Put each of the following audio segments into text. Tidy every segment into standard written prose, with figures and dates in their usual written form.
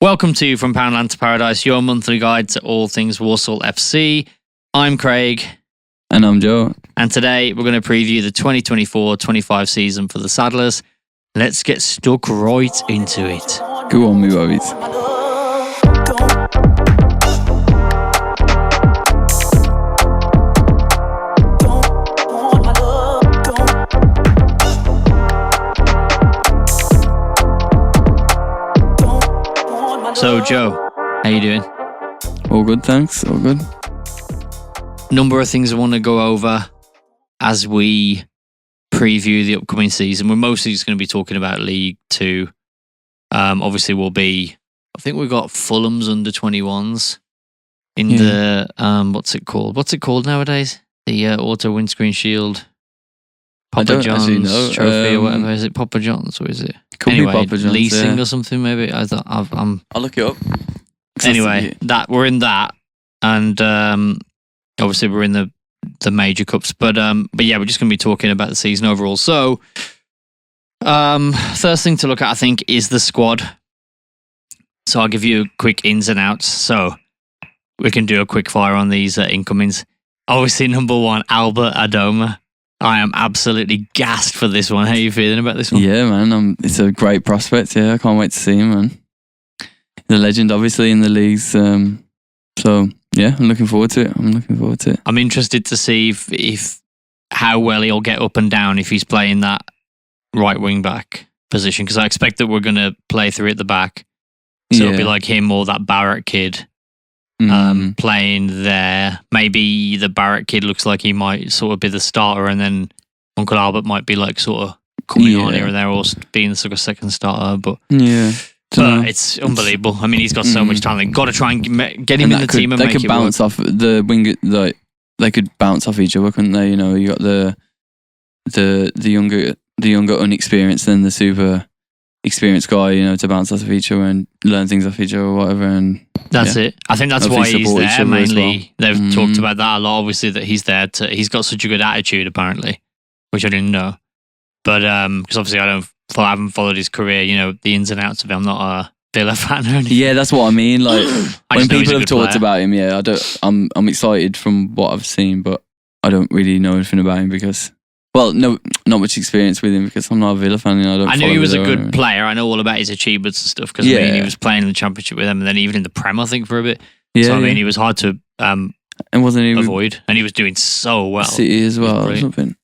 Welcome to From Poundland to Paradise, your monthly guide to all things Walsall FC. I'm Craig. And I'm Joe. And today we're going to preview the 2024-25 season for the Saddlers. Let's get stuck right into it. Go on, me babies. So, Joe, how you doing? All good, thanks. All good. Number of things I want to go over as we preview the upcoming season. We're mostly just going to be talking about League Two. Obviously, I think we've got Fulham's under 21s in the what's it called? What's it called nowadays? The Auto Windscreen Shield. Papa John's trophy or whatever. Is it Papa John's or is it? Could be Papa John's, leasing or something maybe. I'll look it up. Anyway, we're in that, and obviously we're in the major cups. But yeah, we're just going to be talking about the season overall. So, first thing to look at, I think, is the squad. So I'll give you a quick ins and outs. So we can do a quick fire on these incomings. Obviously, number one, Albert Adoma. I am absolutely gassed for this one. How are you feeling about this one? Yeah, man. It's a great prospect. Yeah, I can't wait to see him, man. The legend, obviously, in the leagues. So, yeah, I'm looking forward to it. I'm interested to see if how well he'll get up and down if he's playing that right wing back position, because I expect that we're going to play through at the back. So it'll be like him or that Barrett kid playing there. Maybe the Barrett kid looks like he might sort of be the starter, and then Uncle Albert might be like sort of coming on here and there, or being sort of second starter. But it's unbelievable. I mean, he's got so much talent. Got to try and get him in the team and make it work. They could bounce off the wing. Like they could bounce off each other, couldn't they? You know, you got the younger unexperienced, and the super experienced guy, you know, to bounce off each other and learn things off each other or whatever. And that's it. I think that's why he's there mainly. Well. They've talked about that a lot, obviously, that he's there he's got such a good attitude apparently, which I didn't know. But because obviously I haven't followed his career, you know, the ins and outs of it. I'm not a Villa fan or anything. Yeah, that's what I mean. Like when people have talked about him, I'm excited from what I've seen, but I don't really know anything about him because, well, no, not much experience with him because I'm not a Villa fan. I knew he was a good player. I know all about his achievements and stuff because I mean, he was playing in the Championship with them, and then even in the Prem, I think, for a bit. Yeah, so I mean, he was hard to and wasn't he avoid, and he was doing so well. City as well, or something.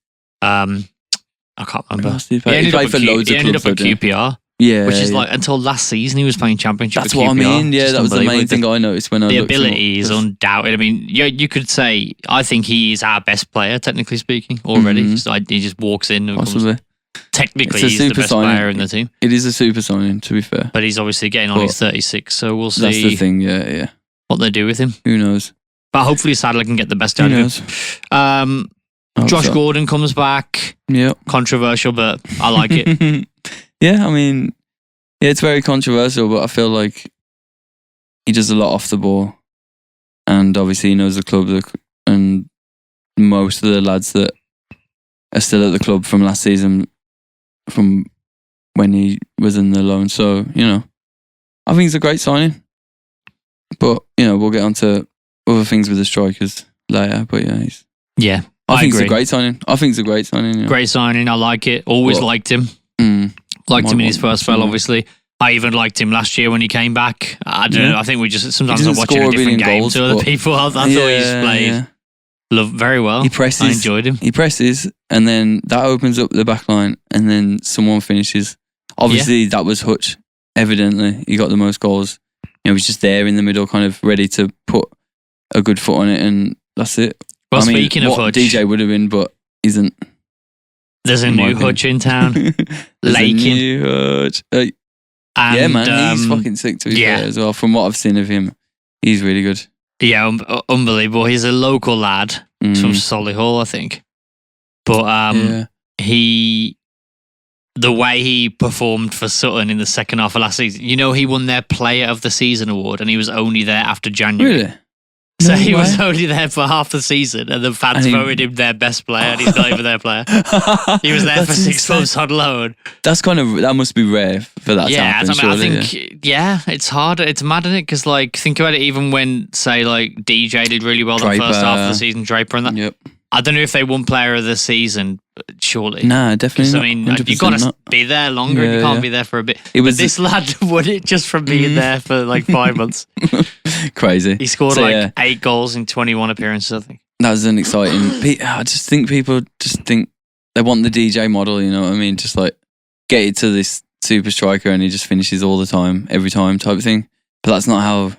I can't remember. He ended up at QPR. Yeah, which is like until last season he was playing Championship. That's what I mean. Yeah, that was the main thing I noticed when I looked. The ability is undoubted. I mean, you could say I think he is our best player, technically speaking, already. He just walks in. And possibly. Technically, he's the best player in the team. It is a super signing, to be fair. But he's obviously getting on his 36, so we'll see. That's the thing. Yeah. What they do with him. Who knows? But hopefully, Sadler can get the best out of him. Josh Gordon comes back. Yeah. Controversial, but I like it. Yeah, I mean, it's very controversial, but I feel like he does a lot off the ball. And obviously he knows the club and most of the lads that are still at the club from last season, from when he was in the loan. So, you know, I think it's a great signing. But, you know, we'll get on to other things with the strikers later. But yeah, I think it's a great signing. Yeah. Great signing. I like it. Always liked him. Liked him in his first spell, obviously. I even liked him last year when he came back. I don't know. I think we just sometimes are watching a different game to other people. I thought he just played very well. He presses. I enjoyed him. He presses, and then that opens up the back line, and then someone finishes. Obviously, that was Hutch. Evidently, he got the most goals. You know, he's just there in the middle, kind of ready to put a good foot on it, and that's it. Well, speaking of Hutch, DJ would have been, but isn't. There's a new Hutch in town. Lakin. New Hutch. Yeah, man, he's fucking sick to be fair as well. From what I've seen of him, he's really good. Yeah, unbelievable. He's a local lad. He's from Solihull, I think. But the way he performed for Sutton in the second half of last season, you know, he won their Player of the Season award, and he was only there after January. Really? So No he was way. only there for half the season, and the fans And he- voted him their best player, and he's not even their player. He was there for That's 6 insane. months on loan. That must be rare for that to happen. I surely, think it's hard. It's mad, isn't it? Because like, think about it. Even when say like DJ did really well the Draper. first half of the season, Draper and that. Yep. I don't know if they won Player of the Season. Surely, Nah, definitely I not. mean, 100% you got to not. be there longer. Yeah, You can't yeah. be there for a bit. It was But this lad won it just from being there for like 5 months. Crazy. He scored So, like yeah. 8 goals in 21 appearances, I think. That was an exciting. I just think people just think they want the DJ model. You know what I mean? Just like get it to this super striker and he just finishes all the time, every time type of thing. But that's not how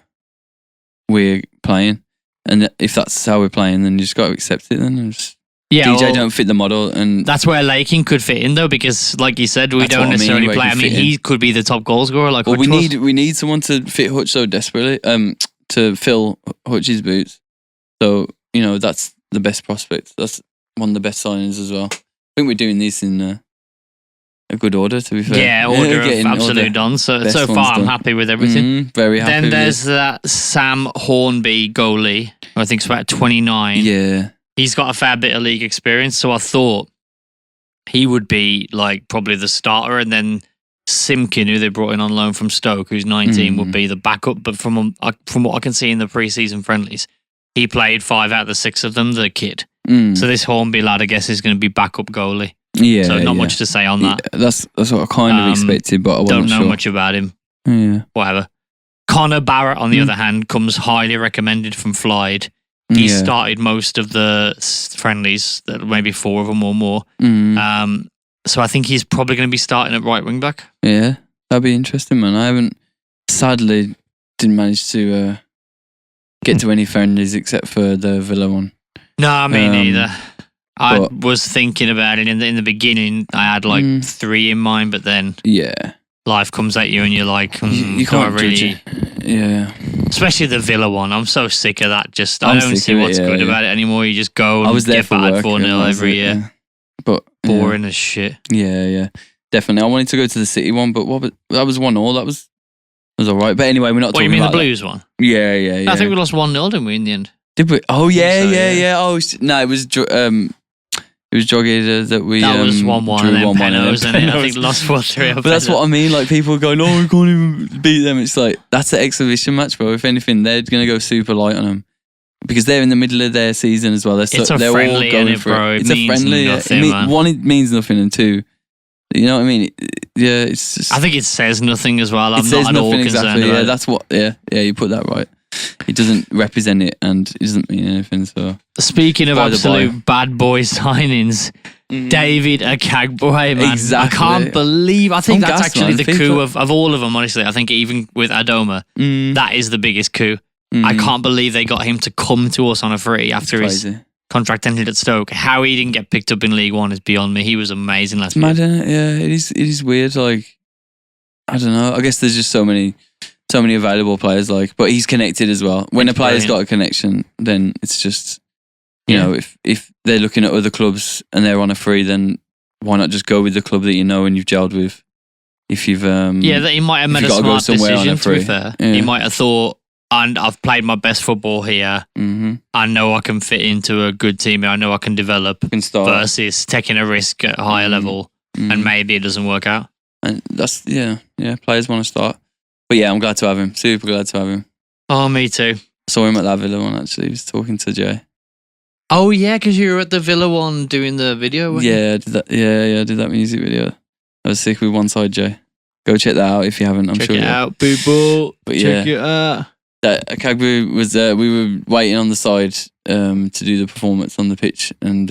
we're playing. And if that's how we're playing, then you just got to accept it. Then and just, Yeah, DJ well, don't fit the model, and that's where Lakin could fit in though, because like you said, we That's don't what I mean, necessarily where he play. I could mean, fit in. he could be the top goal scorer. Like, well, Hutch was. we need someone to fit Hutch so desperately. To fill Hutch's boots. So you know that's the best prospect. That's one of the best signings as well. I think we're doing this in a good order. To be fair, Yeah, order of getting all absolute the done. So best ones far, I'm done. happy with everything. Very happy. Then with there's that Sam Hornby goalie. I think it's about 29. it. Yeah. He's got a fair bit of league experience, so I thought he would be like probably the starter, and then Simkin, who they brought in on loan from Stoke, who's 19, would be the backup. But from what I can see in the pre-season friendlies, he played 5 out of the 6 of them, the kid. So this Hornby lad, I guess, is going to be backup goalie. Yeah. So not yeah. much to say on that. Yeah, that's what I kind of expected, but I wasn't Don't know sure. much about him. Yeah. Whatever. Connor Barrett, on the other hand, comes highly recommended from Flied. He Yeah. started most of the friendlies, maybe 4 of them or more. So I think he's probably going to be starting at right wing back. Yeah, that'd be interesting, man. I haven't, sadly, didn't manage to get to any friendlies except for the Villa one. No, me neither. I but- was thinking about it in the beginning. I had like 3 in mind, but then Yeah. life comes at you and you're like, You do I can't judge it. Yeah. Especially the Villa one. I'm so sick of that. Just I I'm don't sick see of it, what's yeah, good yeah. about it anymore. You just go I and was there get for battered work. 4-0 and that was every it, year. yeah. But Boring as shit. Yeah. Definitely. I wanted to go to the City one, but that was 1-1. That was all right. But anyway, we're not What, you talking mean the about Blues one? that. Yeah. I think we lost 1-0, didn't we, in the end? Did we? Oh, yeah. so, yeah. Oh, no, it was Drogheda that we That was 1-1 drew and then 1-1 penalties, and I think penalties. lost 4-3. But that's what I mean. Like people going, "Oh, we can't even beat them." It's like that's an exhibition match, bro. If anything, they're gonna go super light on them because they're in the middle of their season as well. They're It's a they're friendly, all going innit, for bro? it. It It's a means friendly. nothing, man. One, it means nothing, and 2, you know what I mean? Yeah, it's just. I think it says nothing as well. I'm it says not at all nothing concerned exactly. about Yeah, it. that's what. Yeah, you put that right. It doesn't represent it, and it doesn't mean anything. So Speaking of By the absolute bad boy signings, David Akagboy, man. Exactly. I can't believe. I think I'm that's gassed, actually man. the People- coup of all of them, honestly. I think even with Adoma, that is the biggest coup. I can't believe they got him to come to us on a free after his crazy. contract ended at Stoke. How he didn't get picked up in League One is beyond me. He was amazing last It's mad, year. isn't it? Yeah, it is. It is weird. Like, I don't know. I guess there's just so many available players. Like, but he's connected as well. When It's a player's brilliant. got a connection, then it's just, you Yeah. know, if they're looking at other clubs and they're on a free, then why not just go with the club that you know and you've gelled with? If you've Yeah, that he might have if made a you gotta go smart somewhere on a decision, to be free. fair. Yeah. He might have thought, and I've played my best football here. I know I can fit into a good team. I know I can develop can start. versus taking a risk at a higher level and maybe it doesn't work out. And that's players want to start. But yeah, I'm glad to have him. Super glad to have him. Oh, me too. Saw him at that Villa one actually. He was talking to Jay. Oh, yeah, because you were at the Villa one doing the video, weren't you? Yeah, I did that. Yeah, I did that music video. I was sick with One Side Jay. Go check that out if you haven't. I'm Check sure it you will. out, people. But Check it out. That Kagbu was. We were waiting on the side to do the performance on the pitch, and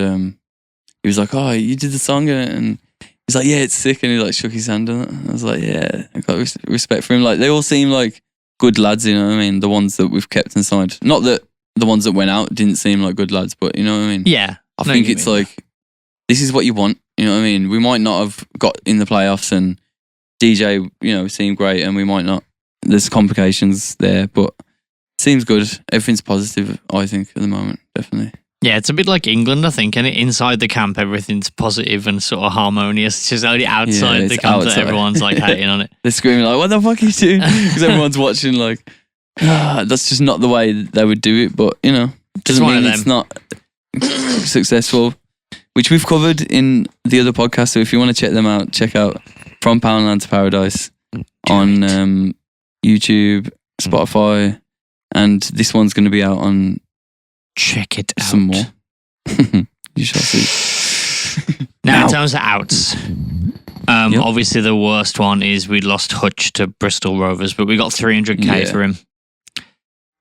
he was like, "Oh, you did the song," and he's like, "Yeah, it's sick," and he like shook his hand on it. I was like, "Yeah, I got respect for him." Like they all seem like good lads, you know what I mean? The ones that we've kept inside. Not that the ones that went out didn't seem like good lads, but you know what I mean? Yeah. I think it's like, this is what you want. You know what I mean? We might not have got in the playoffs and DJ, you know, seemed great and we might not. There's complications there, but seems good. Everything's positive, I think, at the moment, definitely. Yeah, it's a bit like England, I think, and inside the camp, everything's positive and sort of harmonious. It's just only outside it's the camp that outside. everyone's like hating on it. They're screaming like, what the fuck are you doing? Because everyone's watching like, That's just not the way they would do it. But doesn't mean it's not successful. Which we've covered in the other podcast. So if you want to check them out, check out From Poundland to Paradise on YouTube, Spotify, and this one's going to be out on. Check it out. Some more. You shall see. Now, in terms of outs, obviously the worst one is we lost Hutch to Bristol Rovers, but we got 300k for him.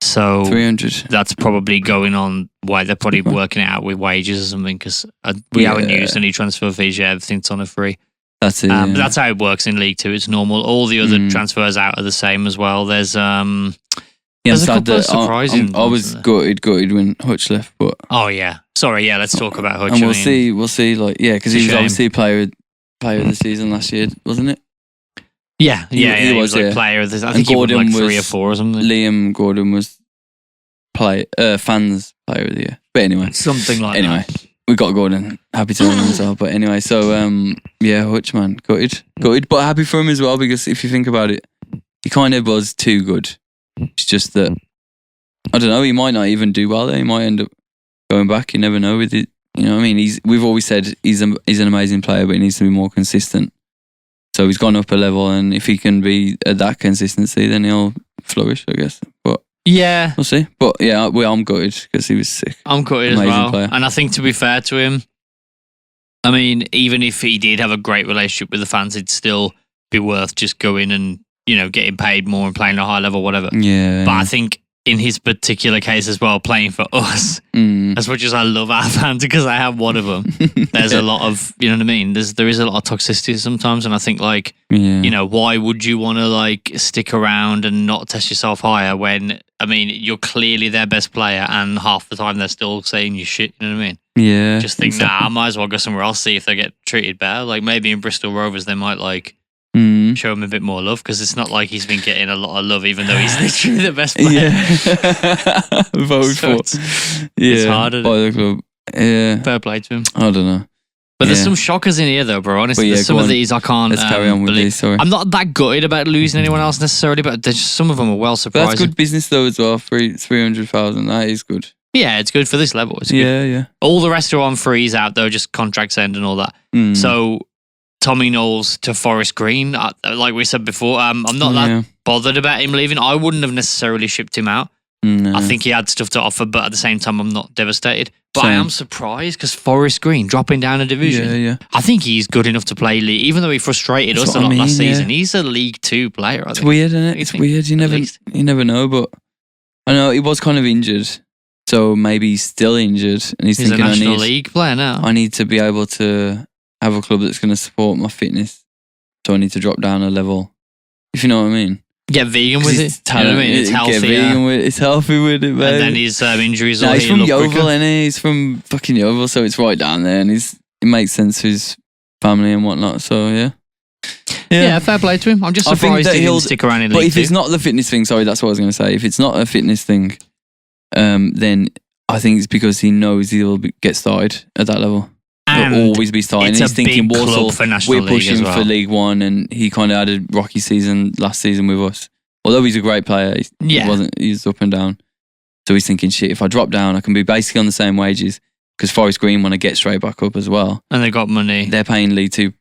So 300. That's probably going on why they're probably working it out with wages or something, because we haven't used any transfer fees yet. Everything's on a free. That's it. But that's how it works in League Two. It's normal. All the other transfers out are the same as well. There's a couple of surprising. I was gutted when Hutch left, but sorry, let's talk about Hutch. And we'll see, because he was obviously player of the season last year, wasn't it? Yeah, he was player of the season. I think Gordon he won was 3 or 4 or something. Liam Gordon was fans player of the year, but anyway, something like that. We got Gordon. Happy to have him as well. But anyway, so Hutch, man, gutted, but happy for him as well, because if you think about it, he kind of was too good. It's just that, I don't know, he might not even do well there. He might end up going back. You never know with it. You know what I mean? We've always said he's an amazing player, but he needs to be more consistent. So he's gone up a level, and if he can be at that consistency, then he'll flourish, I guess. But yeah, we'll see. But yeah, I'm gutted because he was sick. I'm gutted amazing as well. Player. And I think, to be fair to him, I mean, even if he did have a great relationship with the fans, it'd still be worth just going and, getting paid more and playing at a high level, whatever. Yeah. But I think in his particular case as well, playing for us, as much as I love our fans, because I have one of them, there's a lot of, you know what I mean? There is a lot of toxicity sometimes. And I think why would you want to stick around and not test yourself higher when, I mean, you're clearly their best player and half the time they're still saying you shit, you know what I mean? Yeah. Just think, I might as well go somewhere else, see if they get treated better. Like maybe in Bristol Rovers, they might show him a bit more love, because it's not like he's been getting a lot of love, even though he's literally the best player. Yeah. Vote for. It's harder by the club. Yeah. Fair play to him. I don't know. But there's some shockers in here, though, bro. Honestly, there's some of these I can't. Let's carry on with these. Sorry, I'm not that gutted about losing anyone else necessarily, but there's some of them are well surprising. But that's good business though as well. 300,000. That is good. Yeah, it's good for this level. It's good. Yeah. All the rest are on freeze out though, just contracts end and all that. So Tommy Knowles to Forest Green, like we said before, I'm not that bothered about him leaving. I wouldn't have necessarily shipped him out. No. I think he had stuff to offer, but at the same time, I'm not devastated. But I am surprised because Forest Green dropping down a division. Yeah. I think he's good enough to play league, even though he frustrated us a lot last season. He's a League Two player. I think. It's weird, isn't it? It's weird. You never know. But I know he was kind of injured, so maybe he's still injured, and he's thinking, a National League player now. I need to be able to have a club that's going to support my fitness, so I need to drop down a level. If you know what I mean. Get vegan with it. You know what I mean? It's healthy. Get vegan with it. It's healthy with it, man. And then his injuries. He's from Yeovil, isn't he? He's from fucking Yeovil, so it's right down there, and it makes sense for his family and whatnot. So yeah, fair play to him. I'm just surprised he didn't stick around in League But if Two. it's not the fitness thing, sorry, that's what I was going to say. If it's not a fitness thing, then I think it's because he knows he'll get started at that level. He'll always be starting. It's he's thinking Walsall for National we're pushing League for League One, and he kind of had a rocky season last season with us. Although he's a great player, he's up and down. So he's thinking, shit, if I drop down, I can be basically on the same wages, because Forest Green want to get straight back up as well. And they've got money. They're paying League Two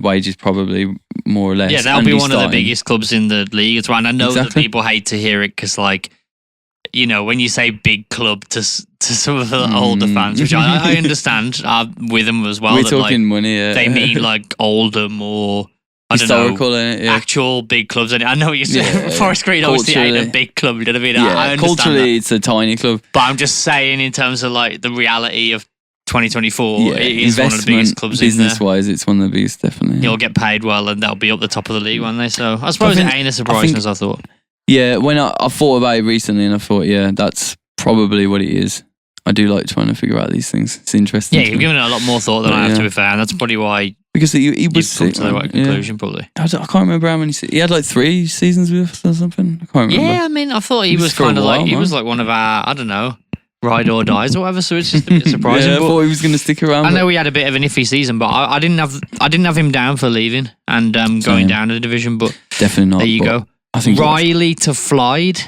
wages probably more or less. Yeah, they'll be one of the biggest clubs in the league as well. And I know that people hate to hear it because, when you say big club to some of the older fans, which I understand, with them as well. We're talking money, yeah. They mean Oldham or historical, actual big clubs. And I know what you're saying. Yeah. Forest Green obviously ain't a big club. You know what I mean? Yeah, I understand culturally, it's a tiny club. But I'm just saying, in terms of the reality of 2024, it is one of the biggest clubs in there. Business-wise, it's one of the biggest, definitely. He'll get paid well, and they'll be up the top of the league, won't they? So I suppose it ain't as surprising as I thought. Yeah, when I thought about it recently, and I thought, that's probably what it is. I do like trying to figure out these things. It's interesting. Yeah, you've given it a lot more thought than I have, to be fair, and that's probably why. Because he was come to the right conclusion, probably. I can't remember how many. He had 3 seasons with us or something. I can't remember. Yeah, I mean, I thought he was kind of he was one of our, I don't know, ride or dies or whatever. So it's just a bit surprising. I thought he was going to stick around. I know he had a bit of an iffy season, but I didn't have him down for leaving and going down a division. But definitely not. There you go. I think Riley to Floyd.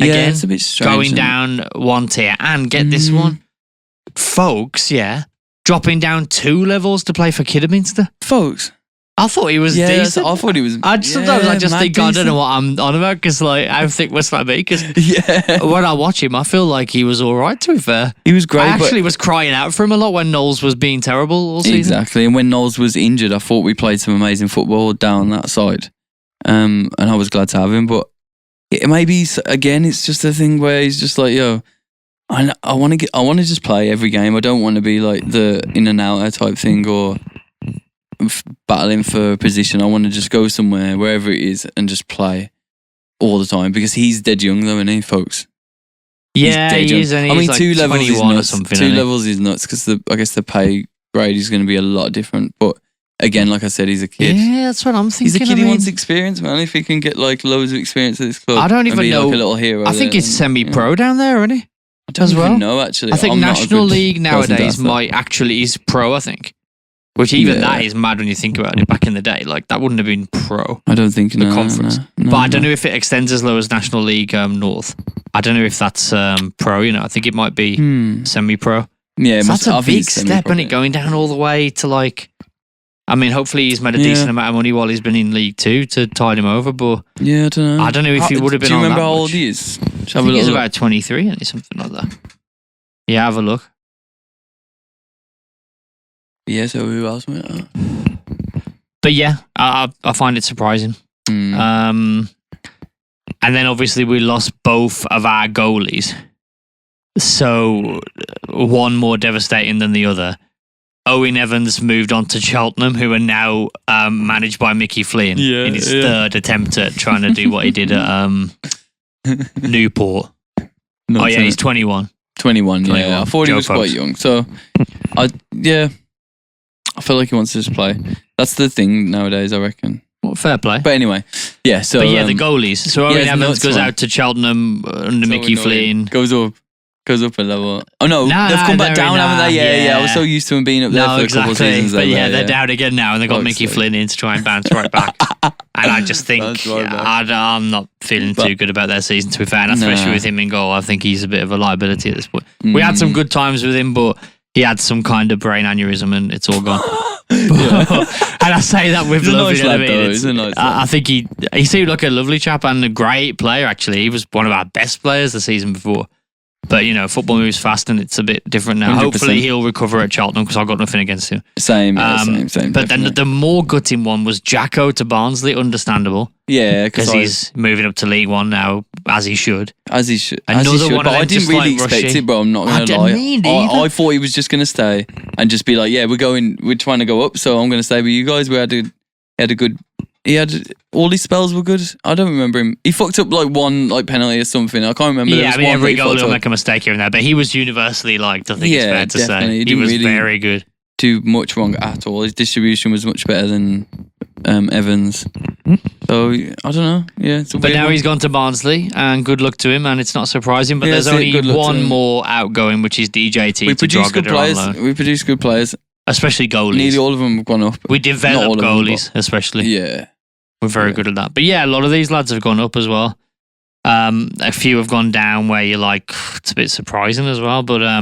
again, it's a bit strange. Going down one tier. And get this one. Folks, dropping down 2 levels to play for Kidderminster. Folks. I thought he was decent. I thought he was. Sometimes I just think, I don't know what I'm on about, because like, how thick must I be? Because when I watch him, I feel like he was all right, to be fair. He was great. I actually was crying out for him a lot when Knowles was being terrible all season. Exactly. And when Knowles was injured, I thought we played some amazing football down that side. And I was glad to have him. But maybe, again, it's just a thing where he's just like, yo, I want to just play every game. I don't want to be like the in and outer type thing or battling for a position. I want to just go somewhere, wherever it is, and just play all the time, because he's dead young though, isn't he, folks? Yeah, he is. And he's like 2 levels is nuts. or something. 2 levels is nuts, because I guess the pay grade is going to be a lot different. But again, like I said, he's a kid. Yeah, that's what I'm thinking. He's a kid. He wants experience, man. If he can get like loads of experience at this club, I don't even know. Like a little hero. I think he's semi-pro down there, isn't he? I don't even know, actually. I think National League nowadays might actually is pro, I think. Which even that is mad when you think about it. Back in the day, like that wouldn't have been pro. I don't think the conference. But I don't know if it extends as low as National League North. I don't know if that's pro. I think it might be semi-pro. Yeah, so that's a big step, isn't it? Going down all the way to like. I mean, hopefully he's made a decent amount of money while he's been in League 2 to tide him over. But yeah, I don't know. I don't know if he would have been. Do you remember how old he is? I think he's about 23 and something like that. Yeah, have a look. Yeah, so who else? But yeah, I find it surprising. And then obviously we lost both of our goalies. So one more devastating than the other. Owen Evans moved on to Cheltenham, who are now managed by Mickey Flynn in his third attempt at trying to do what he did at Newport. He's 21. 21, yeah. I thought he was quite young. So, I feel like he wants to just play. That's the thing nowadays, I reckon. Well, fair play. But anyway, so... But the goalies. So Owen Evans goes out to Cheltenham under Mickey Flynn. Goes up a level. Oh no, they've come back down, haven't they? Yeah. I was so used to him being up there for a couple of seasons. But they're down again now, and they've got Mickey Flynn in to try and bounce right back. And I just think I'm not feeling too good about their season, to be fair, and especially with him in goal. I think he's a bit of a liability at this point. We had some good times with him, but he had some kind of brain aneurysm, and it's all gone. And I say that with love. I think he seemed like a lovely chap and a great player. Actually, he was one of our best players the season before. But, football moves fast and it's a bit different now. 100%. Hopefully he'll recover at Cheltenham, because I've got nothing against him. Same. But definitely. then the more gutting one was Jacko to Barnsley, understandable. Yeah, because he's moving up to League One now, as he should. Another one. But I didn't really expect it, bro. I'm not going to lie. I thought he was just going to stay and just be like, we're trying to go up, so I'm going to stay with you guys. He had all his spells were good. I don't remember him. He fucked up like one penalty or something. I can't remember. Yeah, every goalie will make a mistake here and there, but he was universally liked. I think it's fair to say he was really very good. Do much wrong at all. His distribution was much better than Evans. So I don't know. Yeah, but now he's gone to Barnsley, and good luck to him. And it's not surprising, but there's only one more outgoing, which is DJT. We produce good players. We produce good players, especially goalies. Nearly all of them have gone up. We develop goalies, especially. Yeah. We're very good at that. But yeah, a lot of these lads have gone up as well. A few have gone down where you're like, it's a bit surprising as well. But I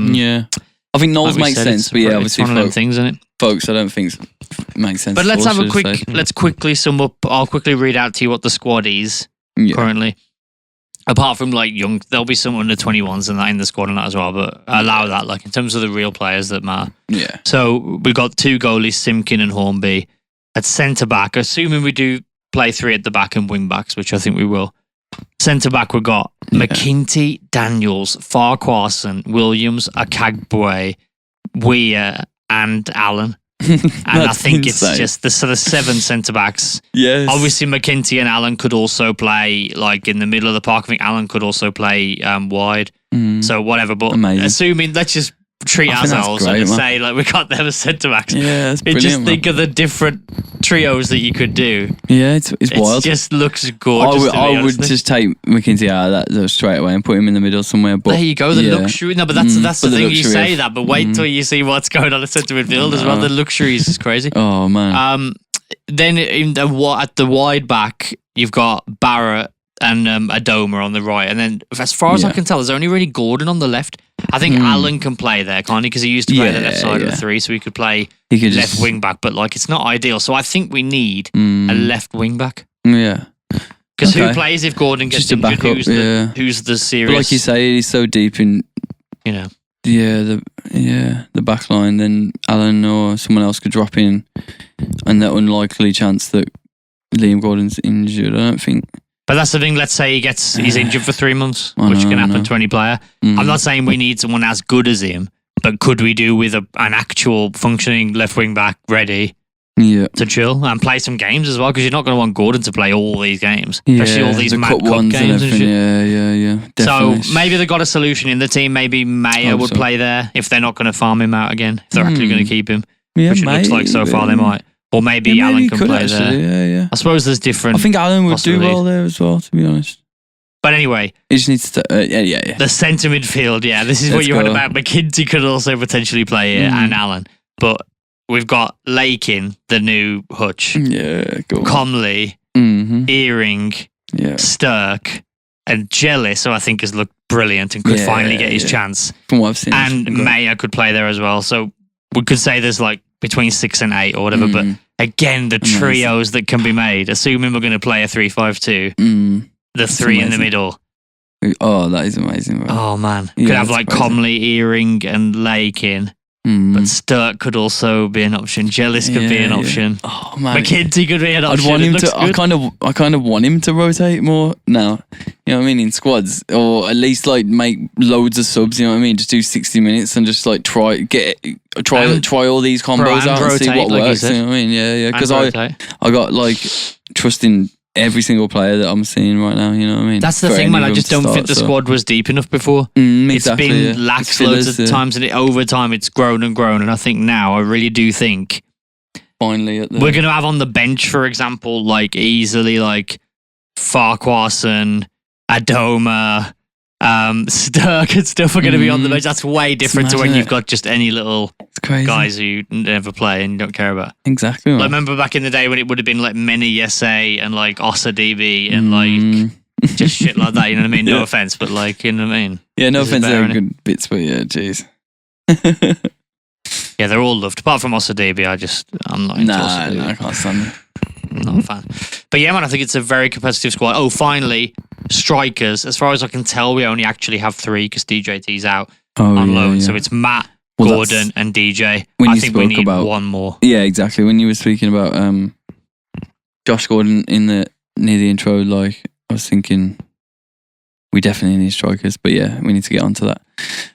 think Knowles makes sense. But obviously, it's one of them things, isn't it? Folks, I don't think it makes sense. But let's quickly sum up. I'll quickly read out to you what the squad is currently. Apart from young, there'll be some under 21s and that in the squad and that as well. But allow that, in terms of the real players that matter. Yeah. So we've got 2 goalies, Simkin and Hornby. At centre back, assuming we do play 3 at the back and wing backs, which I think we will. Centre back, we've got McKinty, Daniels, Farquharson, Williams, Akagbue, Weir, and Allen. And I think it's just the sort of 7 centre backs. Yes. Obviously, McKinty and Allen could also play in the middle of the park. I think Allen could also play wide. So whatever. But assuming, let's just treat ourselves and say we got them as centre backs. Yeah, that's brilliant. Just think of the different trios that you could do. Yeah, it's wild. It just looks gorgeous. I would just take McKinsey out of that straight away and put him in the middle somewhere. But there you go, the luxury. No, but that's the thing. You say that, but wait till you see what's going on at centre midfield as well. The luxuries is crazy. Oh man. Then at the wide back, you've got Barrett, Adoma on the right. And then, as far as I can tell, there's only really Gordon on the left. I think Alan can play there, can't he? Because he used to play the left side of the three, so he could play left wing back. But like, it's not ideal. So I think we need a left wing back. Yeah. Because who plays if Gordon gets just injured? Backup, who's the serious? But like you say, he's so deep in. The back line. Then Alan or someone else could drop in, and that unlikely chance that Liam Gordon's injured. I don't think. But that's the thing. Let's say he's injured for 3 months, which can happen to any player. I'm not saying we need someone as good as him, but could we do with an actual functioning left wing back ready to chill and play some games as well? Because you're not going to want Gordon to play all these games, especially all these Mad Cup games and shit. Yeah. Definitely. So maybe they've got a solution in the team. Maybe Mayer would play there if they're not going to farm him out again. If they're actually going to keep him, which it looks like so far they might. Or maybe Alan can play there. I suppose there's different. I think Alan would do well there as well, to be honest. But anyway, he just needs to. The centre midfield. Yeah, this is what you heard about. McKinsey could also potentially play here, and Alan. But we've got Lakin, the new Hutch. Yeah, go on. Comley, Earring, Stirk, and Jellis, who I think has looked brilliant and could finally get his chance. From what I've seen, and Mayer could play there as well. So we could say there's like between 6 and 8 or whatever. But again, the trios that can be made, assuming we're going to play a 3-5-2, the three in the middle. Oh, that is amazing. Bro. Oh, man. Could have like Comley, Earring, and Lakin. But Sturk could also be an option. Jellis could be an option. Oh man, McKinsey could be an option. I'd want him to. I kind of want him to rotate more now. You know what I mean, in squads, or at least like make loads of subs. You know what I mean, just do 60 minutes and just like try all these combos out and see what works. You know what I mean? Yeah. Because I got like trusting every single player that I'm seeing right now. You know what I mean? That's the thing, man. I just don't think the squad was deep enough before. It's been lax loads of times, and over time it's grown and grown. And I think now, I really do think finally we're going to have on the bench, for example, like easily like Farquharson, Adoma, Sturk and stuff are going to be on the bench. That's way different to when you've got just any little guys who you never play and you don't care about. Exactly. Like, remember back in the day when it would have been like Meni Yese and like Osa DB and like just shit like that, you know what I mean? No offense, but like, you know what I mean? Yeah, no offense, they're good bits, but yeah, jeez. Yeah, they're all loved. Apart from Osa DB, I'm not into Osa DB. No, I can't stand it. I'm not a fan. But yeah, man, I think it's a very competitive squad. Oh, finally, strikers. As far as I can tell, we only actually have 3 because DJT's out on loan. So it's Matt, Gordon, and DJ. I think we need one more. Yeah, exactly. When you were speaking about Josh Gordon near the intro, like I was thinking we definitely need strikers. But yeah, we need to get onto that.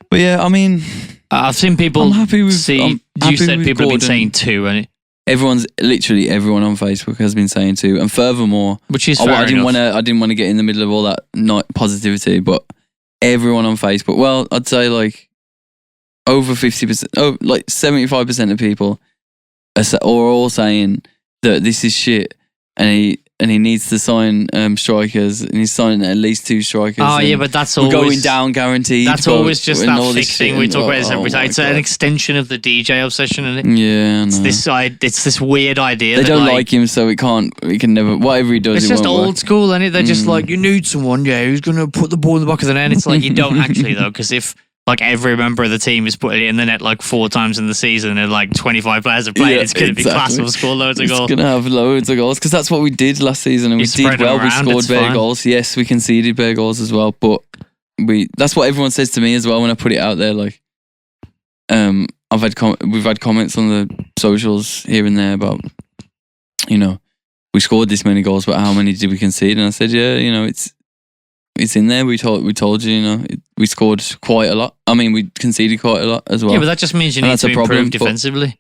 But yeah, I mean, I've seen people. I'm happy with. You said people have been saying 2, and everyone on Facebook has been saying 2, and furthermore, which is fair enough. I didn't want to get in the middle of all that positivity, but everyone on Facebook, well, I'd say like over 50%, like 75% of people are all saying that this is shit, and he needs to sign strikers, and he's signing at least 2 strikers. Oh yeah, but that's always going down guaranteed. That's always just that thick thing we talk about this every time. It's an extension of the DJ obsession, isn't it? Yeah, it's this weird idea. They don't like him, so we can never. Whatever he does, it's just old school, isn't it? They're just like, you need someone, who's going to put the ball in the back of the net. It's like you don't actually though, because if like every member of the team is putting it in the net like 4 times in the season and like 25 players have played, it's going to be class. We'll score loads of goals. It's going to have loads of goals because that's what we did last season, and we did well. We scored bare goals. Yes, we conceded bare goals as well, but that's what everyone says to me as well when I put it out there. Like, we've had comments on the socials here and there about, we scored this many goals, but how many did we concede? And I said, it's in there. We told you, we scored quite a lot. I mean, we conceded quite a lot as well. Yeah, but that just means you need to improve defensively.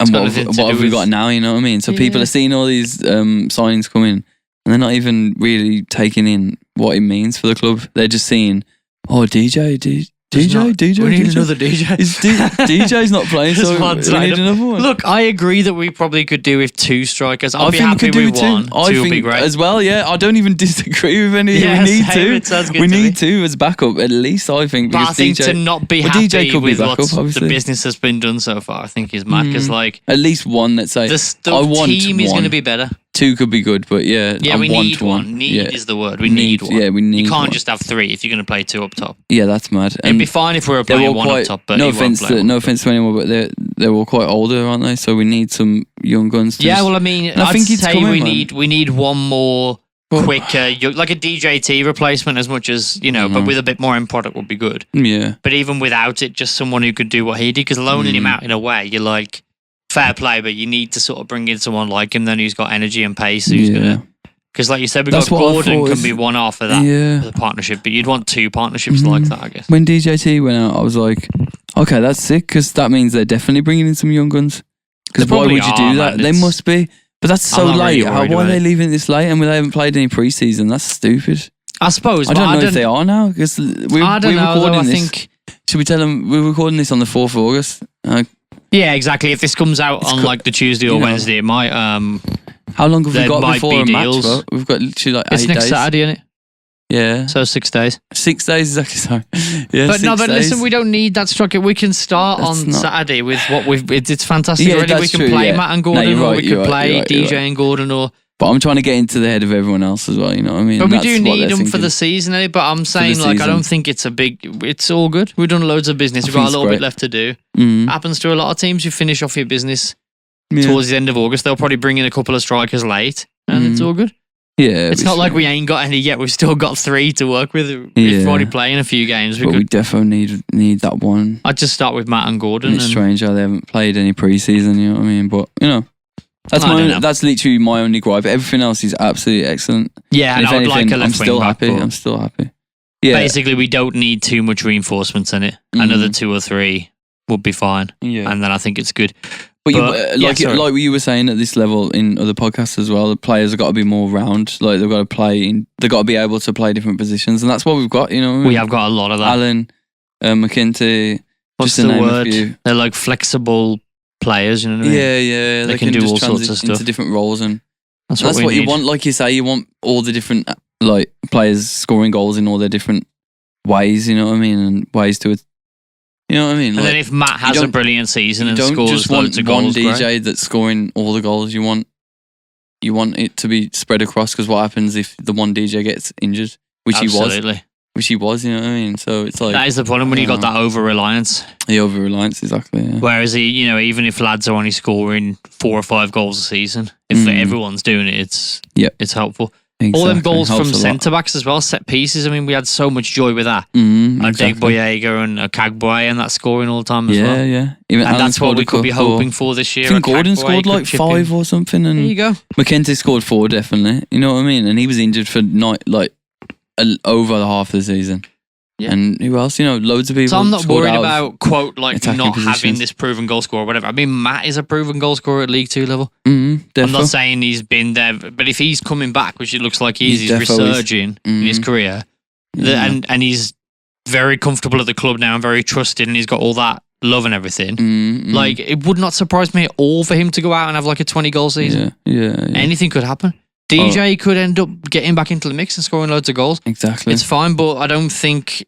And what have we got now? You know what I mean? So people are seeing all these signings come in, and they're not even really taking in what it means for the club. They're just seeing, DJ. We need another DJ. DJ's not playing, so we need another one. Look, I agree that we probably could do with 2 strikers. I'll be happy with 1. 2 would be great. As well, yeah. I don't even disagree with any. Yeah, we need 2. We need 2 as backup, at least, I think. But I think DJ, to not be happy with what the business has been done so far, I think is mad. Because, like, at least one, let's say. The team is going to be better. 2 could be good, but yeah, we need one. Need is the word. We need one. Yeah, we need. You can't one. just have 3 if you're going to play 2 up top. Yeah, that's mad. It'd be fine if we were playing 1 up top, but no offense to anyone, but they're all quite older, aren't they? So we need some young guns. Well, I mean, I think it's coming, we need one more quicker, like a DJT replacement, as much as but with a bit more end product would be good. Yeah, but even without it, just someone who could do what he did, because loaning him out in a way, you're like, fair play, but you need to sort of bring in someone like him then who's got energy and pace, who's gonna. Because like you said, we've got Gordon can be one half of that as a partnership, but you'd want 2 partnerships like that, I guess. When DJT went out, I was like, okay, that's sick, because that means they're definitely bringing in some young guns. Because why would you do that? They must be. But that's so late. Why are they leaving it this late and they haven't played any pre-season? That's stupid. I suppose. I don't know if they are now, because we're recording this. Should we tell them we're recording this on the 4th of August? Yeah, exactly. If this comes out on like the Tuesday or Wednesday, it might... How long have we got before a match, bro? We've got literally like 8 days. It's next Saturday, isn't it? Yeah. So 6 days. 6 days, exactly. Sorry. Yeah, but listen, we don't need that structure. We can start on Saturday with what it's fantastic already. We can play Matt and Gordon, or we could play DJ and Gordon, or... But I'm trying to get into the head of everyone else as well, you know what I mean? But we do need them for the season, eh? But I'm saying, like, I don't think it's it's all good. We've done loads of business. We've got a little bit left to do. Happens to a lot of teams. You finish off your business towards the end of August. They'll probably bring in a couple of strikers late, and it's all good. Yeah, it's not like we ain't got any yet. We've still got 3 to work with. We've already playing a few games. We definitely need that one. I'd just start with Matt and Gordon. It's strange how they haven't played any pre-season, you know what I mean? But, that's literally my only gripe. Everything else is absolutely excellent. Yeah, and I would like a left I'm still happy. I'm still happy. Yeah. Basically, we don't need too much reinforcements in it. Another 2 or 3 would be fine. Yeah. And then I think it's good. But like you were saying at this level in other podcasts as well, the players have got to be more round. Like they've got to be able to play different positions, and that's what we've got. You know, we have got a lot of that. Alan, McKenty. What's the word? They're like flexible players. You know what I mean? Yeah. They can do all sorts of stuff into different roles, and that's what you want. Like you say, you want all the different like players scoring goals in all their different ways. You know what I mean, and ways to it. You know what I mean? And then if Matt has a brilliant season and scores loads of goals, one DJ that's scoring all the goals. You want it to be spread across, because what happens if the one DJ gets injured, which he was, you know what I mean? So it's like... That is the problem when you got that over-reliance. The over-reliance, exactly, yeah. Whereas, even if lads are only scoring 4 or 5 goals a season, if everyone's doing it, it's helpful. Exactly. All them goals from centre-backs as well, set pieces. I mean, we had so much joy with that. Exactly. Boyega and Kagbwe and that scoring all the time as well. Yeah. Even and that's what we could be hoping for this year. I think Gordon scored like 5 or something. And there you go. McKenty scored 4, definitely. You know what I mean? And he was injured for over the half of the season. Yeah. And who else? Loads of people. So I'm not worried about, quote, like not having this proven goal scorer or whatever. I mean, Matt is a proven goal scorer at League 2 level. I'm not saying he's been there, but if he's coming back, which it looks like he's resurging in his career, and he's very comfortable at the club now and very trusted, and he's got all that love and everything. Like, it would not surprise me at all for him to go out and have like a 20 goal season. Yeah. Anything could happen. DJ could end up getting back into the mix and scoring loads of goals. Exactly. It's fine, but I don't think...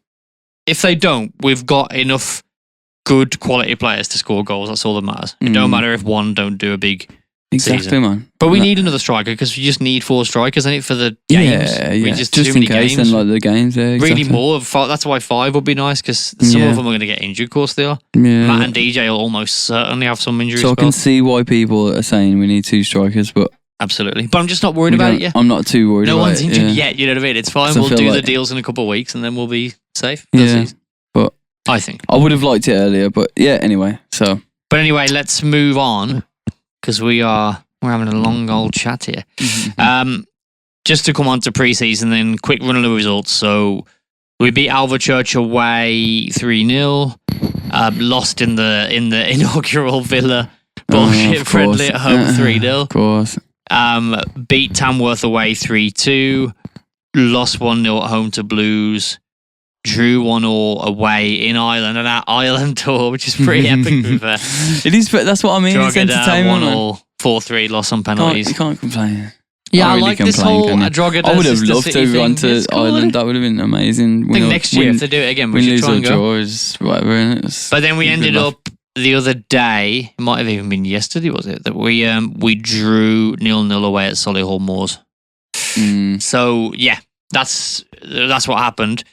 If they don't, we've got enough good quality players to score goals. That's all that matters. It don't matter if one don't do a big season. Man. But we need another striker, because we just need 4 strikers in it for the games. Yeah. We just in case, and like the games. Yeah, exactly. Really more. That's why 5 would be nice, because some of them are going to get injured. Of course they are. Yeah. Matt and DJ will almost certainly have some injuries. So I can see why people are saying we need 2 strikers, but... Absolutely. But I'm just not worried about it yet. I'm not too worried about it. No one's injured yet, you know what I mean? It's fine. We'll do the deals in a couple of weeks, and then we'll be safe. But I think I would have liked it earlier, but anyway. But anyway, let's move on, because we're having a long old chat here. Just to come on to pre-season, then quick run of the results. So we beat Alvechurch away 3-0. Lost in the inaugural Villa bullshit friendly at home 3-0. Of course. Beat Tamworth away 3-2. Lost 1-0 at home to Blues. Drew 1-1 away in Ireland on our Ireland tour, which is pretty epic. It is. That's what I mean. It's entertainment. 1-1, 4-3 loss on penalties. You can't complain. Yeah, I like this whole Drogheda. I would have loved to have gone to Ireland. That would have been amazing. I think next year, if they do it again, we should try and go. Draw is whatever. But then we ended up the other day, it might have even been yesterday, was it, that we drew 0-0 away at Solihull Moors. So yeah, that's what happened.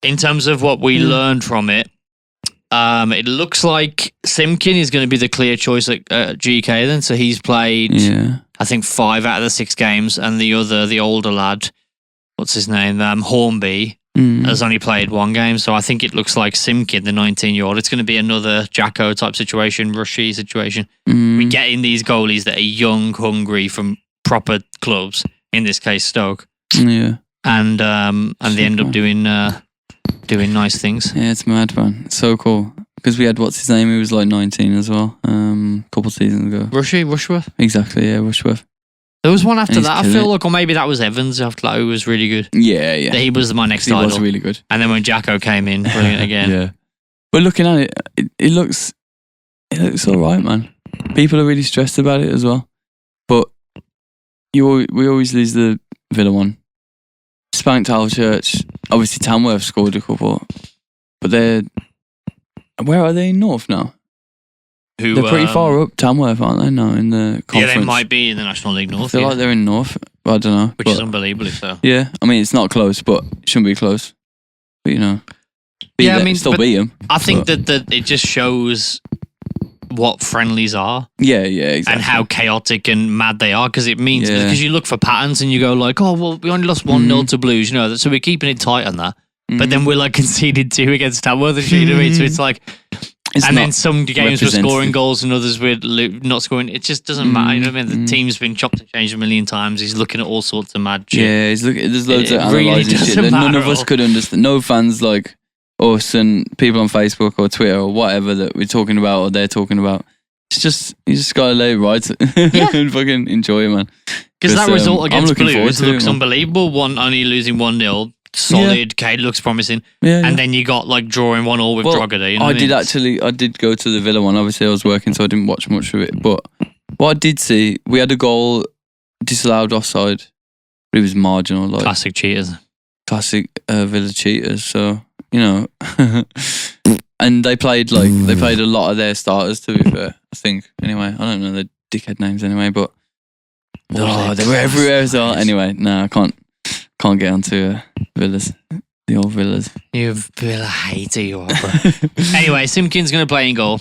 In terms of what we learned from it, it looks like Simkin is going to be the clear choice at GK then. So he's played, I think, 5 out of the 6 games, and the older lad, what's his name, Hornby, has only played 1 game. So I think it looks like Simkin, the 19-year-old, it's going to be another Jacko type situation, Rushy situation. We get in these goalies that are young, hungry from proper clubs, in this case Stoke. Yeah. And they end up doing nice things. Yeah, it's mad, man. It's so cool. Because we had, what's his name? He was like 19 as well, a couple seasons ago. Rushworth? Exactly, yeah, Rushworth. There was one after that, I feel like, or maybe that was Evans after that, who was really good. Yeah. He was my next idol. He was really good. And then when Jacko came in, brilliant again. Yeah. But looking at it looks all right, man. People are really stressed about it as well. But we always lose the Villa one. Spanked Church. Obviously, Tamworth scored a couple. But where are they in North now? They're pretty far up, Tamworth, aren't they, now, in the conference? Yeah, they might be in the National League North. I feel like they're in North, but I don't know. Which is unbelievably so. Yeah, I mean, it's not close, but it shouldn't be close. But, still beat them. I think that it just shows what friendlies are. Yeah, exactly. And how chaotic and mad they are, because it means, because you look for patterns and you go like, oh, well, we only lost 1-0 to Blues, so we're keeping it tight on that. But then we're like conceded 2 against Tamworth and shit, so it's like... then some games we're scoring goals and others we're not scoring. It just doesn't matter. You know what I mean? The team's been chopped and changed a million times. He's looking at all sorts of mad shit. Yeah, there's loads of analysing shit that none of us could understand. No fans like us and people on Facebook or Twitter or whatever that we're talking about or they're talking about. It's just, you just got to let it ride and fucking enjoy it, man. Because that result against Blues looks unbelievable. Only losing 1-0. Solid, Cade looks promising. And then you got like drawing 1-1 with Drogheda. I did go to the Villa one. Obviously, I was working, so I didn't watch much of it. But what I did see, we had a goal disallowed offside, but it was marginal. Like classic cheaters. Classic Villa cheaters. So, and they played a lot of their starters, to be fair, I think. Anyway, I don't know their dickhead names anyway, but they were everywhere as well. Anyway, no, I can't get onto Villas, the old Villas. You Villa hater, you are, bro. Anyway, Simkin's going to play in goal.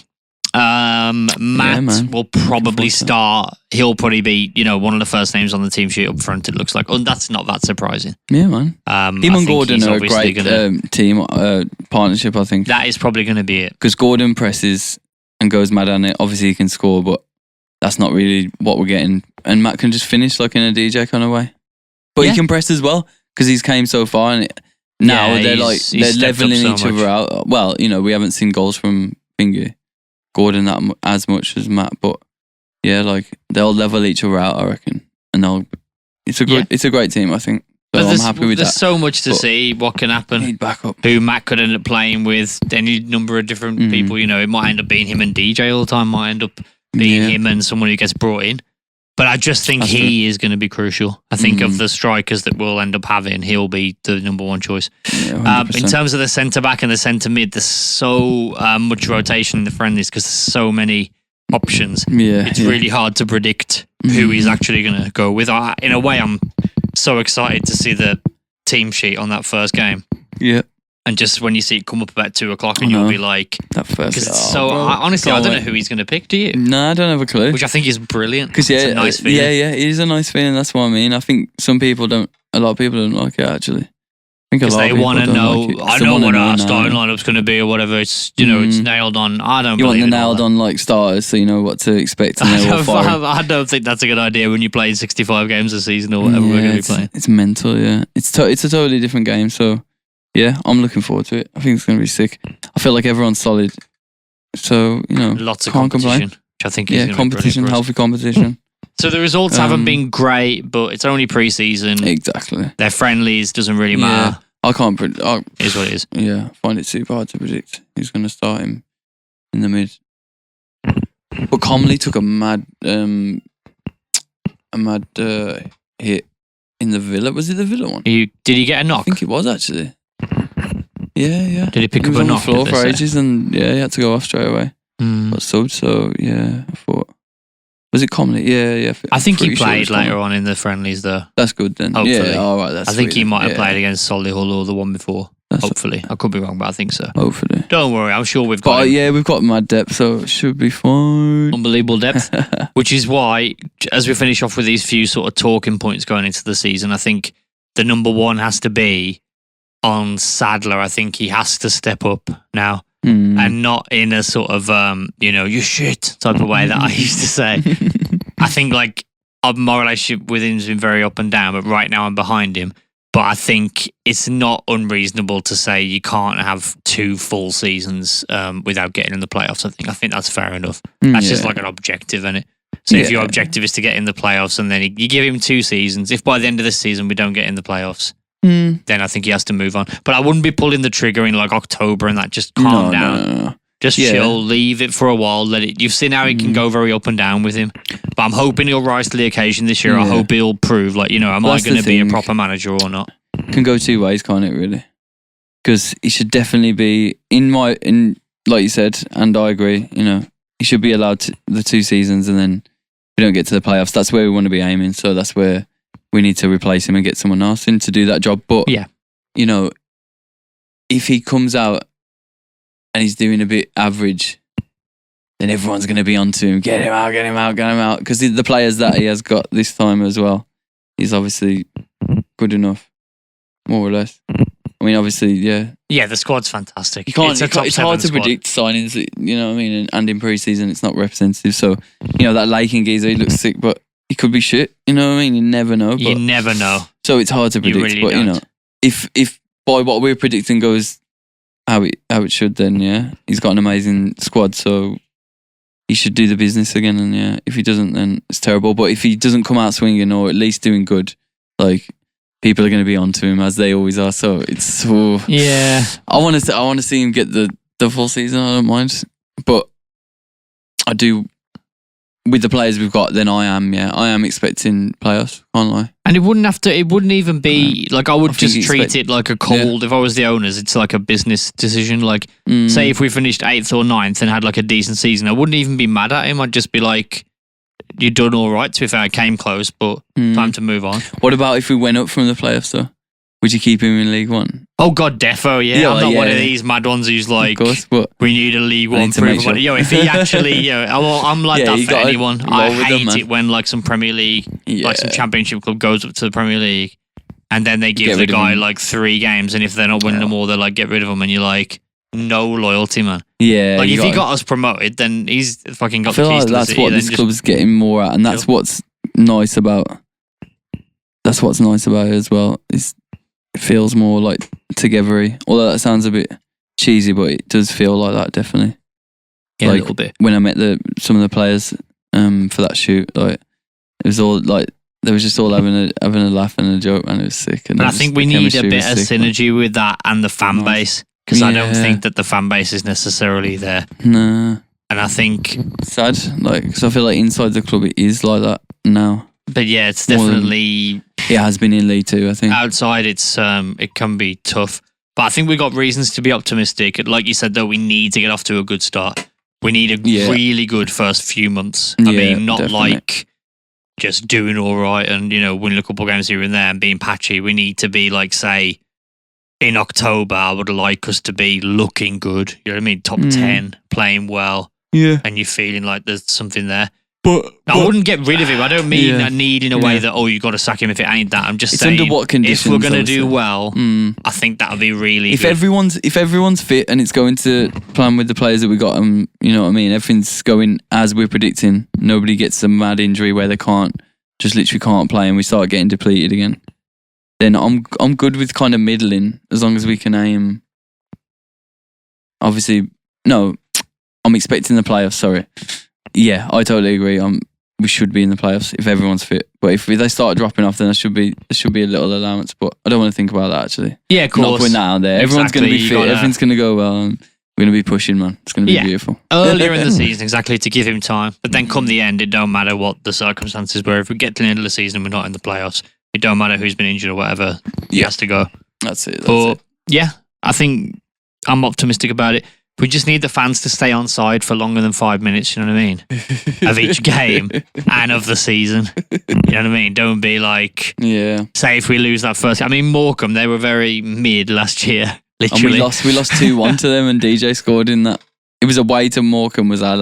Matt will probably start. He'll probably be, one of the first names on the team sheet up front, it looks like. And that's not that surprising. Yeah, man. Him and Gordon are a great team partnership, I think. That is probably going to be it. Because Gordon presses and goes mad on it. Obviously, he can score, but that's not really what we're getting. And Matt can just finish like in a DJ kind of way. But he can press as well because he's came so far, and now they're leveling each other out. Well, we haven't seen goals from Gordon as much as Matt, but they'll level each other out, I reckon, and it's a great team, I think. So I'm happy with that. There's so much to see what can happen. Need backup. Who Matt could end up playing with any number of different people. It might end up being him and DJ all the time. Might end up being him and someone who gets brought in. But I just think he is going to be crucial. I think of the strikers that we'll end up having, he'll be the number one choice. Yeah, in terms of the centre-back and the centre-mid, there's so much rotation in the friendlies because there's so many options. It's really hard to predict who he's actually going to go with. In a way, I'm so excited to see the team sheet on that first game. Yeah. And just when you see it come up about 2:00 and you'll be like... That first... Because it's honestly, I don't know who he's going to pick, do you? No, I don't have a clue. Which I think is brilliant. Because it's a nice feeling. Yeah, it is a nice feeling. That's what I mean. I think a lot of people don't like it, actually. Because they want to know, I know what our starting lineup's going to be or whatever. It's, it's nailed on. I don't believe it. You want the nailed on starters so you know what to expect. And I don't think that's a good idea when you play 65 games a season or whatever we're going to be playing. It's mental, yeah. It's a totally different game, so... Yeah, I'm looking forward to it. I think it's going to be sick. I feel like everyone's solid. So, lots of competition, which I think is going to be competition, healthy competition. So the results haven't been great, but it's only pre-season. Exactly. They're friendlies, doesn't really matter. I can't predict. It is what it is. Yeah, I find it super hard to predict who's going to start him in the mid. But Comley took a mad hit in the Villa. Was it the Villa one? Did he get a knock? I think it was actually. Yeah. Did he pick up a knock? He was on the floor for ages and he had to go off straight away. got subbed. So yeah, I thought. Was it Comley? Yeah. I think he pretty sure it played was later Comley. on in the friendlies though. That's good then. Hopefully. Yeah, all right. That's I think sweet he might have then. played against Solihull or the one before. That's Hopefully. I could be wrong, but I think so. Hopefully. Don't worry, I'm sure we've got But him. yeah, we've got mad depth, so it should be fine. Unbelievable depth. Which is why, as we finish off with these few sort of talking points going into the season, I think the number one has to be on Sadler. I think he has to step up now. And not in a sort of, you shit type of way that I used to say. I think like my relationship with him has been very up and down, but right now I'm behind him. But I think it's not unreasonable to say you can't have 2 full seasons without getting in the playoffs. I think that's fair enough. That's just like an objective, isn't it? So if your objective is to get in the playoffs and then you give him 2 seasons, if by the end of the season we don't get in the playoffs, then I think he has to move on. But I wouldn't be pulling the trigger in like October and that. Just calm down. No. Just chill, leave it for a while. Let it. You've seen how it can go very up and down with him. But I'm hoping he'll rise to the occasion this year. I hope he'll prove, am I going to be a proper manager or not? Can go 2 ways, can't it? Really, because he should definitely be in like you said, and I agree. He should be allowed the 2 seasons, and then we don't get to the playoffs. That's where we want to be aiming. So that's where we need to replace him and get someone else in to do that job. But if he comes out and he's doing a bit average, then everyone's going to be onto him. Get him out. Because the players that he has got this time as well, he's obviously good enough, more or less. I mean, obviously, yeah. Yeah, the squad's fantastic. It's hard to predict signings, you know what I mean? And in pre-season, it's not representative. So, that Lakin geezer, he looks sick, but he could be shit. You know what I mean? You never know. You never know. So it's hard to predict. Really but, don't. if by what we're predicting goes how it should, then yeah, he's got an amazing squad, so he should do the business again. And yeah, if he doesn't, then it's terrible. But if he doesn't come out swinging or at least doing good, like people are going to be onto him as they always are. So it's so yeah. I want to see him get the full season. I don't mind, but I do. With the players we've got, then I am expecting playoffs, can't lie. And it wouldn't even be, I would just treat it like a cold, if I was the owners, it's like a business decision. Say if we finished 8th or 9th and had a decent season, I wouldn't even be mad at him. I'd just be like, you've done all right. To be fair, I came close, but time to move on. What about if we went up from the playoffs though? Would you keep him in League One? Oh God, defo, yeah. I'm not one of these mad ones who's like, of course, but we need a League One proof. Sure. If he actually, I'm like that for anyone. I hate it when some Premier League, some Championship club goes up to the Premier League and then they give the guy 3 games, and if they're not winning them all, they're get rid of him, and you're like, no loyalty, man. Yeah. If he got us promoted, then he's fucking got the keys to the city. That's what this club's getting more at, and that's what's nice about. That's what's nice about it as well. It feels more like togethery. Although that sounds a bit cheesy, but it does feel like that, definitely. Yeah, a little bit. When I met some of the players for that shoot, it was all they were just all having a laugh and a joke, and it was sick. And I think we need a bit of synergy with that and the fan base, because I don't think that the fan base is necessarily there. Nah. And I think sad, because I feel like inside the club it is like that now. But yeah, it's definitely. It has been in League 2, I think. Outside, it can be tough. But I think we've got reasons to be optimistic. Like you said, though, we need to get off to a good start. We need a really good first few months. I mean, not definitely. Just doing all right and, winning a couple of games here and there and being patchy. We need to be say, in October, I would like us to be looking good. You know what I mean? Top 10, playing well. Yeah. And you're feeling like there's something there. But I wouldn't get rid of him. I don't mean a need in a way that, you've got to sack him if it ain't that. I'm just saying, under what conditions, if we're going to do well, I think that would be really if good. If everyone's fit and it's going to plan with the players that we got, you know what I mean, everything's going as we're predicting, nobody gets a mad injury where they literally can't play and we start getting depleted again, then I'm good with kind of middling as long as we can aim. Obviously, no, I'm expecting the playoffs, sorry. Yeah, I totally agree. We should be in the playoffs if everyone's fit. But if they start dropping off, then there should be a little allowance. But I don't want to think about that, actually. Yeah, of course. Not putting that out there. Everyone's going to be fit. Everything's going to go well. And we're going to be pushing, man. It's going to be beautiful. Earlier in the season, exactly, to give him time. But then come the end, it don't matter what the circumstances were. If we get to the end of the season and we're not in the playoffs, it don't matter who's been injured or whatever. He has to go. That's it. Yeah, I think I'm optimistic about it. We just need the fans to stay on side for longer than 5 minutes, you know what I mean? Of each game and of the season. You know what I mean? Don't be like, say if we lose that first. I mean, Morecambe, they were very mid last year, literally. And we lost 2-1 to them, and DJ scored in that. It was away to Morecambe, was our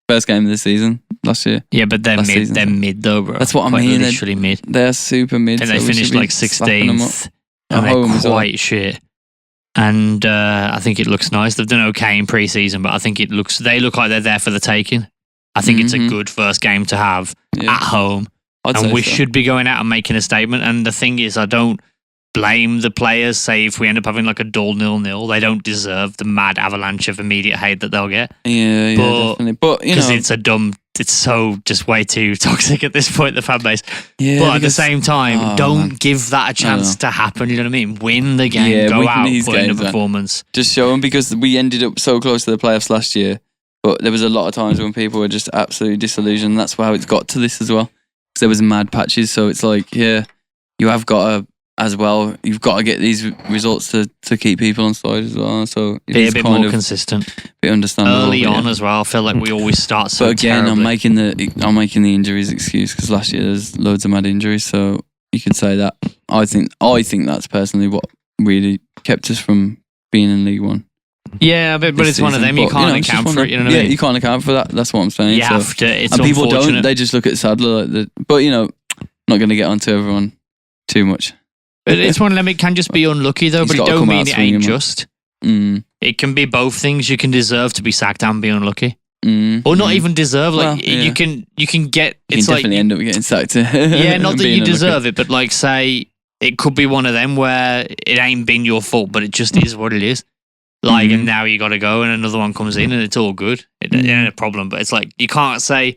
first game of the season last year. Yeah, but they're mid. Season. They're mid though, bro. That's what I mean. They're literally mid. They're super mid. And they finished like 16th. And they're quite shit. And I think it looks nice. They've done okay in pre-season, but I think they look like they're there for the taking. I think it's a good first game to have at home. And we should be going out and making a statement. And the thing is, I don't blame the players. Say if we end up having like a dull 0-0, they don't deserve the mad avalanche of immediate hate that they'll get. Yeah, definitely. But, you know, it's so just way too toxic at this point, the fan base. Yeah, but at the same time, don't give that a chance to happen. You know what I mean? Win the game, go out, put in a performance. Just show them, because we ended up so close to the playoffs last year, but there was a lot of times when people were just absolutely disillusioned. That's how it's got to this as well. Because there was mad patches, so it's like, you have got to, as well, you've got to get these results to keep people on side as well. So be a bit more consistent, be understandable early on as well. I feel like we always start so. But again, terribly. I'm making the injuries excuse, because last year there's loads of mad injuries. So you could say that. I think that's personally what really kept us from being in League One. Yeah, but it's one of them. You can't account for it. You know what I mean? You can't account for that. That's what I'm saying. You have to. It's and people unfortunate. don't. They just look at Sadler. But not going to get onto everyone too much. But it's one of them. It can just be unlucky though. But it don't mean it ain't just. It can be both things. You can deserve to be sacked and be unlucky, or not even deserve. Like you can get. You can definitely end up getting sacked. Yeah, not that you deserve it, but like say it could be one of them where it ain't been your fault, but it just is what it is. Like and now you got to go, and another one comes in, and it's all good. It ain't a problem, but it's like you can't say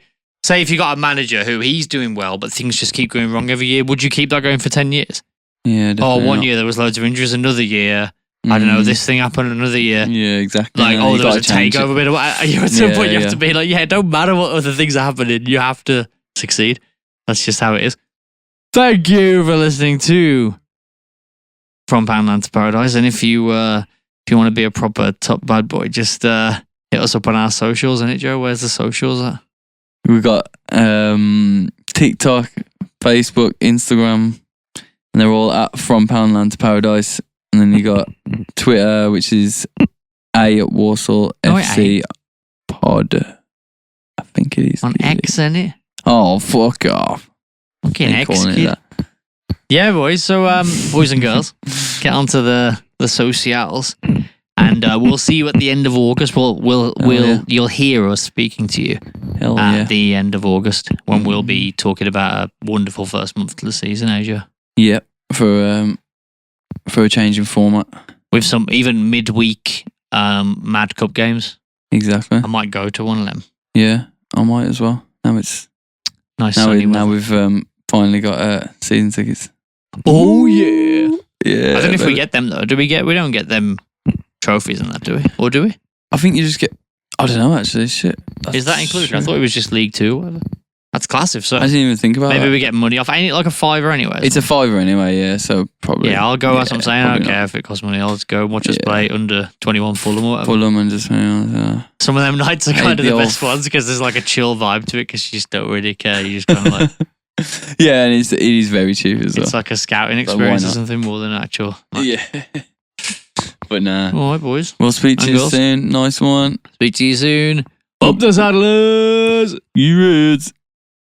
if you got a manager who he's doing well, but things just keep going wrong every year. Would you keep that going for 10 years? Yeah, definitely. 1 year there was loads of injuries, another year, I don't know, this thing happened another year. Yeah, exactly. Like, there was a takeover bit. At some point you have to be like, it don't matter what other things are happening, you have to succeed. That's just how it is. Thank you for listening to From Poundland to Paradise. And if you want to be a proper top bad boy, just hit us up on our socials, innit, Joe? Where's the socials at? We've got TikTok, Facebook, Instagram, and they're all at From Poundland to Paradise. And then you got Twitter, which is Walsall FC Pod. I think it is. On X, isn't it? Oh, fuck off. Fucking X, kid. Yeah, boys. So, boys and girls, get onto the socials. And we'll see you at the end of August. You'll hear us speaking to you at the end of August when we'll be talking about a wonderful first month of the season, Asia. Yep, for a change in format. With some even midweek Mad Cup games. Exactly. I might go to one of them. Yeah, I might as well. Now it's nice. Now we've finally got season tickets. Oh yeah. Yeah. I don't know if we get them though. We don't get them trophies and that, do we? Or do we? I think you just get. I don't know actually. Shit. Is that included? I thought it was just League 2 or whatever. That's classic. So I didn't even think about it. Maybe we get money off. Ain't it like a $5 anyway? It's a $5 anyway, yeah. So probably. Yeah, I'll go. That's what I'm saying. I don't care if it costs money. I'll just go and watch us play under 21 Fulham or whatever. Fulham and just. Some of them nights are kind of the best ones because there's like a chill vibe to it because you just don't really care. You just kind of like. Yeah, and it is very cheap as well. It's like a scouting experience or something more than actual. Like. Yeah. But nah. All right, boys. We'll speak to you soon. Nice one. Speak to you soon. Up the Saddlers! You roots.